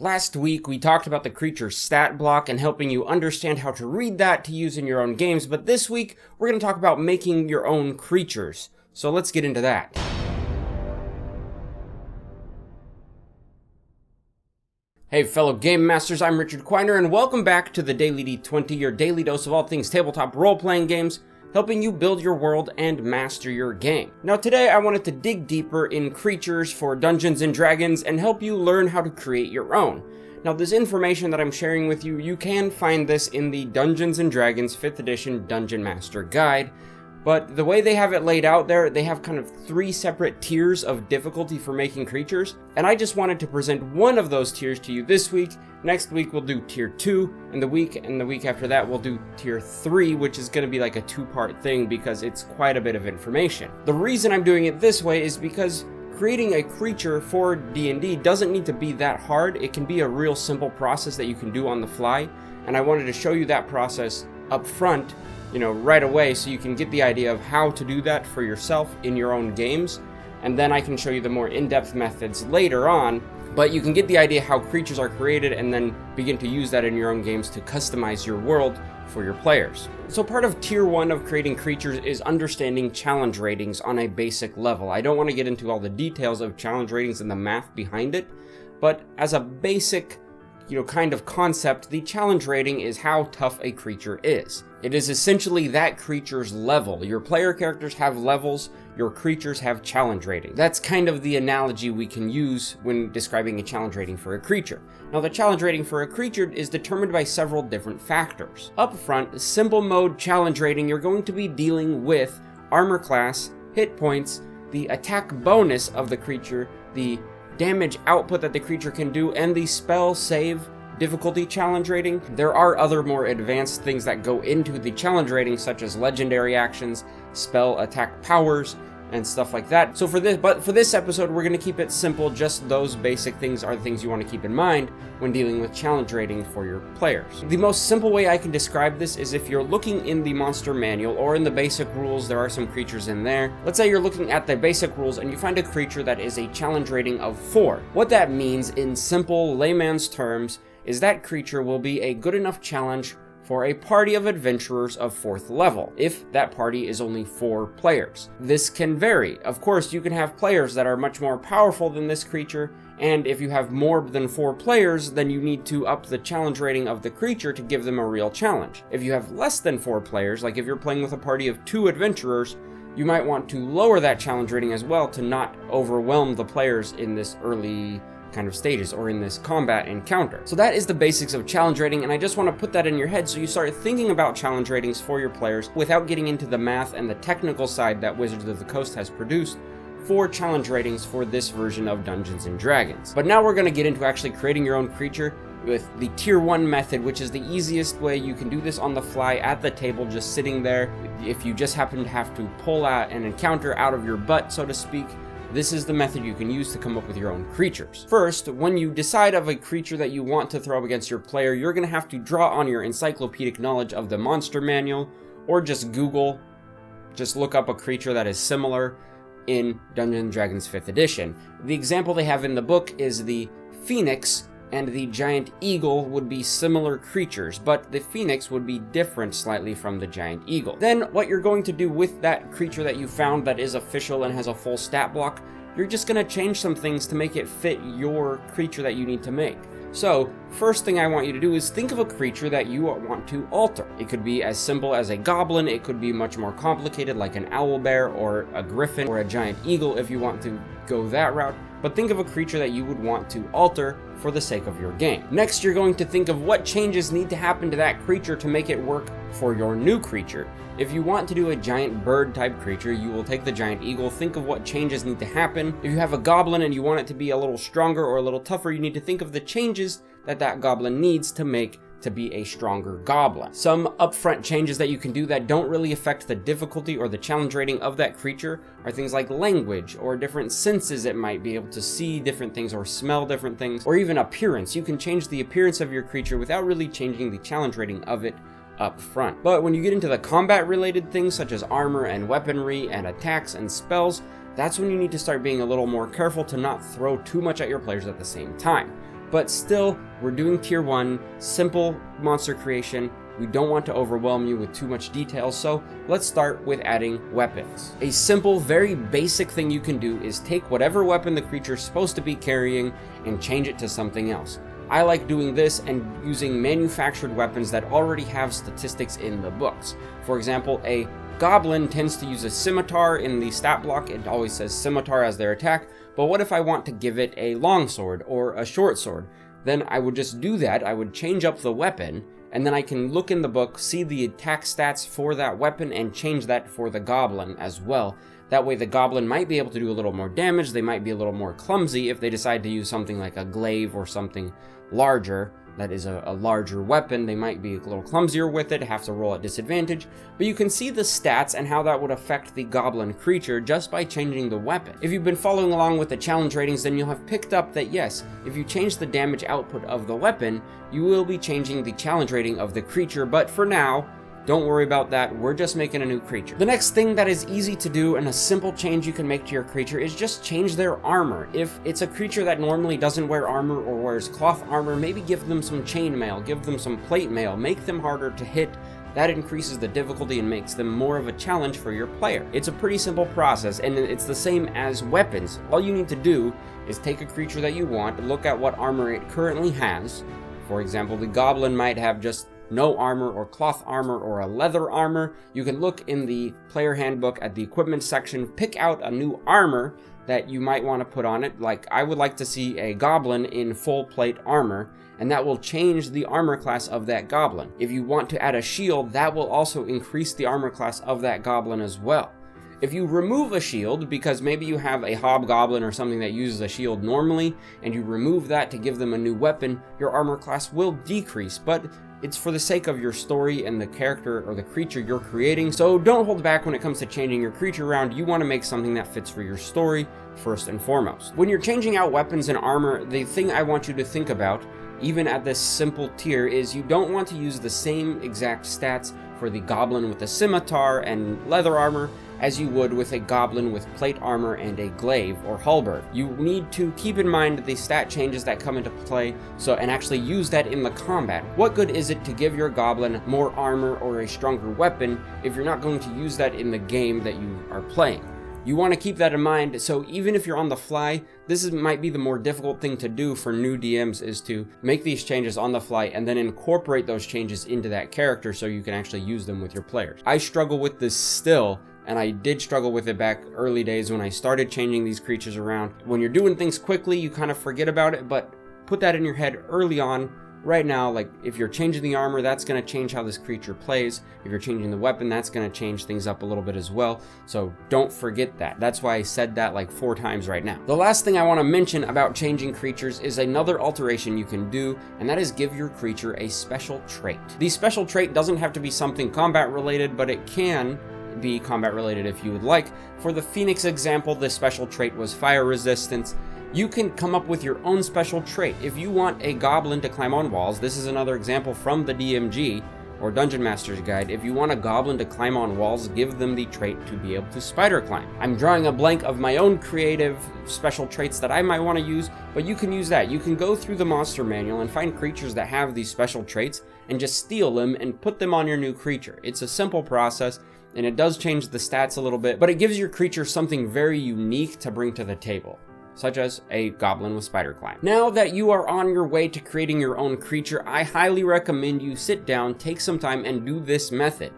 Last week, we talked about the creature's stat block and helping you understand how to read that to use in your own games, but this week, we're going to talk about making your own creatures. So let's get into that. Hey fellow Game Masters, I'm Richard Quiner, and welcome back to the Daily D20, your daily dose of all things tabletop role-playing games, helping you build your world and master your game. Now today I wanted to dig deeper in creatures for Dungeons & Dragons and help you learn how to create your own. Now this information that I'm sharing with you, you can find this in the Dungeons & Dragons 5th edition Dungeon Master Guide, but the way they have it laid out there, they have kind of 3 separate tiers of difficulty for making creatures, and I just wanted to present one of those tiers to you this week. Next week we'll do tier 2, and the week after that we'll do tier 3, which is going to be like a 2-part thing because it's quite a bit of information. The reason I'm doing it this way is because creating a creature for D&D doesn't need to be that hard. It can be a real simple process that you can do on the fly, and I wanted to show you that process up front, right away, so you can get the idea of how to do that for yourself in your own games, and then I can show you the more in-depth methods later on, but you can get the idea how creatures are created and then begin to use that in your own games to customize your world for your players. So part of tier 1 of creating creatures is understanding challenge ratings on a basic level. I don't want to get into all the details of challenge ratings and the math behind it, but as a basic kind of concept, the challenge rating is how tough a creature is. It is essentially that creature's level. Your player characters have levels, your creatures have challenge rating. That's kind of the analogy we can use when describing a challenge rating for a creature. Now the challenge rating for a creature is determined by several different factors. Up front, simple mode challenge rating, you're going to be dealing with armor class, hit points, the attack bonus of the creature, the damage output that the creature can do, and the spell save difficulty challenge rating. There are other more advanced things that go into the challenge rating, such as legendary actions, spell attack powers, and stuff like that. So for this episode, we're going to keep it simple. Just those basic things are the things you want to keep in mind when dealing with challenge rating for your players. The most simple way I can describe this is if you're looking in the monster manual or in the basic rules, there are some creatures in there. Let's say you're looking at the basic rules and you find a creature that is a challenge rating of 4. What that means in simple layman's terms is that creature will be a good enough challenge for a party of adventurers of 4th level, if that party is only 4 players. This can vary. Of course, you can have players that are much more powerful than this creature, and if you have more than 4 players, then you need to up the challenge rating of the creature to give them a real challenge. If you have less than 4 players, like if you're playing with a party of 2 adventurers, you might want to lower that challenge rating as well to not overwhelm the players in this early kind of stages or in this combat encounter. So that is the basics of challenge rating, and I just want to put that in your head so you start thinking about challenge ratings for your players without getting into the math and the technical side that Wizards of the Coast has produced for challenge ratings for this version of Dungeons & Dragons. But now we're going to get into actually creating your own creature with the tier 1 method, which is the easiest way. You can do this on the fly at the table, just sitting there. If you just happen to have to pull out an encounter out of your butt, so to speak, this is the method you can use to come up with your own creatures. First, when you decide of a creature that you want to throw against your player, you're going to have to draw on your encyclopedic knowledge of the monster manual, or just look up a creature that is similar in Dungeons & Dragons 5th edition. The example they have in the book is the Phoenix and the Giant Eagle would be similar creatures, but the Phoenix would be different slightly from the Giant Eagle. Then what you're going to do with that creature that you found that is official and has a full stat block, you're just going to change some things to make it fit your creature that you need to make. So, first thing I want you to do is think of a creature that you want to alter. It could be as simple as a goblin, it could be much more complicated like an owlbear or a griffin or a giant eagle if you want to go that route. But think of a creature that you would want to alter for the sake of your game. Next, you're going to think of what changes need to happen to that creature to make it work for your new creature. If you want to do a giant bird type creature, you will take the giant eagle, think of what changes need to happen. If you have a goblin and you want it to be a little stronger or a little tougher, you need to think of the changes that goblin needs to make to be a stronger goblin. Some upfront changes that you can do that don't really affect the difficulty or the challenge rating of that creature are things like language or different senses. It might be able to see different things or smell different things, or even appearance. You can change the appearance of your creature without really changing the challenge rating of it up front. But when you get into the combat related things such as armor and weaponry and attacks and spells, that's when you need to start being a little more careful to not throw too much at your players at the same time. but still, we're doing tier 1, simple monster creation. We don't want to overwhelm you with too much detail, so let's start with adding weapons. A simple, very basic thing you can do is take whatever weapon the creature is supposed to be carrying and change it to something else. I like doing this and using manufactured weapons that already have statistics in the books. For example, a goblin tends to use a scimitar in the stat block. It always says scimitar as their attack, but what if I want to give it a long sword or a short sword? Then I would just do that. I would change up the weapon, and then I can look in the book, see the attack stats for that weapon, and change that for the goblin as well. That way the goblin might be able to do a little more damage, they might be a little more clumsy if they decide to use something like a glaive or something larger. That is a larger weapon, they might be a little clumsier with it, have to roll at disadvantage, but you can see the stats and how that would affect the goblin creature just by changing the weapon. If you've been following along with the challenge ratings, then you'll have picked up that yes, if you change the damage output of the weapon, you will be changing the challenge rating of the creature, but for now, don't worry about that, we're just making a new creature. The next thing that is easy to do and a simple change you can make to your creature is just change their armor. If it's a creature that normally doesn't wear armor or wears cloth armor, maybe give them some chainmail, give them some plate mail, make them harder to hit. That increases the difficulty and makes them more of a challenge for your player. It's a pretty simple process, and it's the same as weapons. All you need to do is take a creature that you want, look at what armor it currently has. For example, the goblin might have just no armor or cloth armor or a leather armor. You can look in the player handbook at the equipment section, pick out a new armor that you might want to put on it. Like I would like to see a goblin in full plate armor, and that will change the armor class of that goblin. If you want to add a shield, that will also increase the armor class of that goblin as well. If you remove a shield, because maybe you have a hobgoblin or something that uses a shield normally, and you remove that to give them a new weapon, your armor class will decrease, but it's for the sake of your story and the character or the creature you're creating, so don't hold back when it comes to changing your creature around. You want to make something that fits for your story first and foremost. When you're changing out weapons and armor, the thing I want you to think about, even at this simple tier, is you don't want to use the same exact stats for the goblin with the scimitar and leather armor as you would with a goblin with plate armor and a glaive or halberd. You need to keep in mind the stat changes that come into play and actually use that in the combat. What good is it to give your goblin more armor or a stronger weapon if you're not going to use that in the game that you are playing? You want to keep that in mind, so even if you're on the fly, might be the more difficult thing to do for new DMs, is to make these changes on the fly and then incorporate those changes into that character so you can actually use them with your players. I struggle with this still, and I did struggle with it back early days when I started changing these creatures around. When you're doing things quickly, you kind of forget about it, but put that in your head early on. Right now, like if you're changing the armor, that's going to change how this creature plays. If you're changing the weapon, that's going to change things up a little bit as well. So don't forget that. That's why I said that like 4 times right now. The last thing I want to mention about changing creatures is another alteration you can do, and that is give your creature a special trait. The special trait doesn't have to be something combat related, but it can be combat related if you would like. For the Phoenix example, the special trait was fire resistance. You can come up with your own special trait. If you want a goblin to climb on walls, this is another example from the DMG or Dungeon Master's Guide. If you want a goblin to climb on walls, give them the trait to be able to spider climb. I'm drawing a blank of my own creative special traits that I might want to use, but you can use that. You can go through the monster manual and find creatures that have these special traits and just steal them and put them on your new creature. It's a simple process, and it does change the stats a little bit, but it gives your creature something very unique to bring to the table, such as a goblin with spider climb. Now that you are on your way to creating your own creature, I highly recommend you sit down, take some time, and do this method.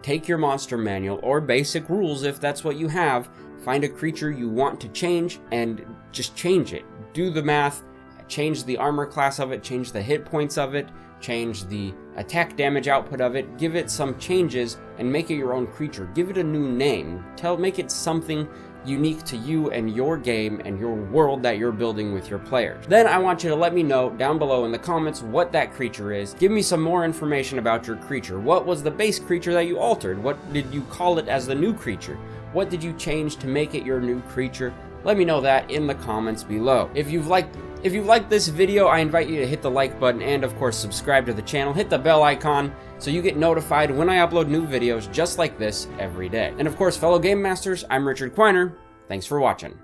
Take your monster manual or basic rules if that's what you have, find a creature you want to change, and just change it. Do the math, change the armor class of it, change the hit points of it, change the attack damage output of it, give it some changes, and make it your own creature. Give it a new name. Make it something unique to you and your game and your world that you're building with your players. Then I want you to let me know down below in the comments what that creature is. Give me some more information about your creature. What was the base creature that you altered? What did you call it as the new creature? What did you change to make it your new creature? Let me know that in the comments below. If you've liked this video, I invite you to hit the like button and of course subscribe to the channel. Hit the bell icon so you get notified when I upload new videos just like this every day. And of course, fellow Game Masters, I'm Richard Quiner. Thanks for watching.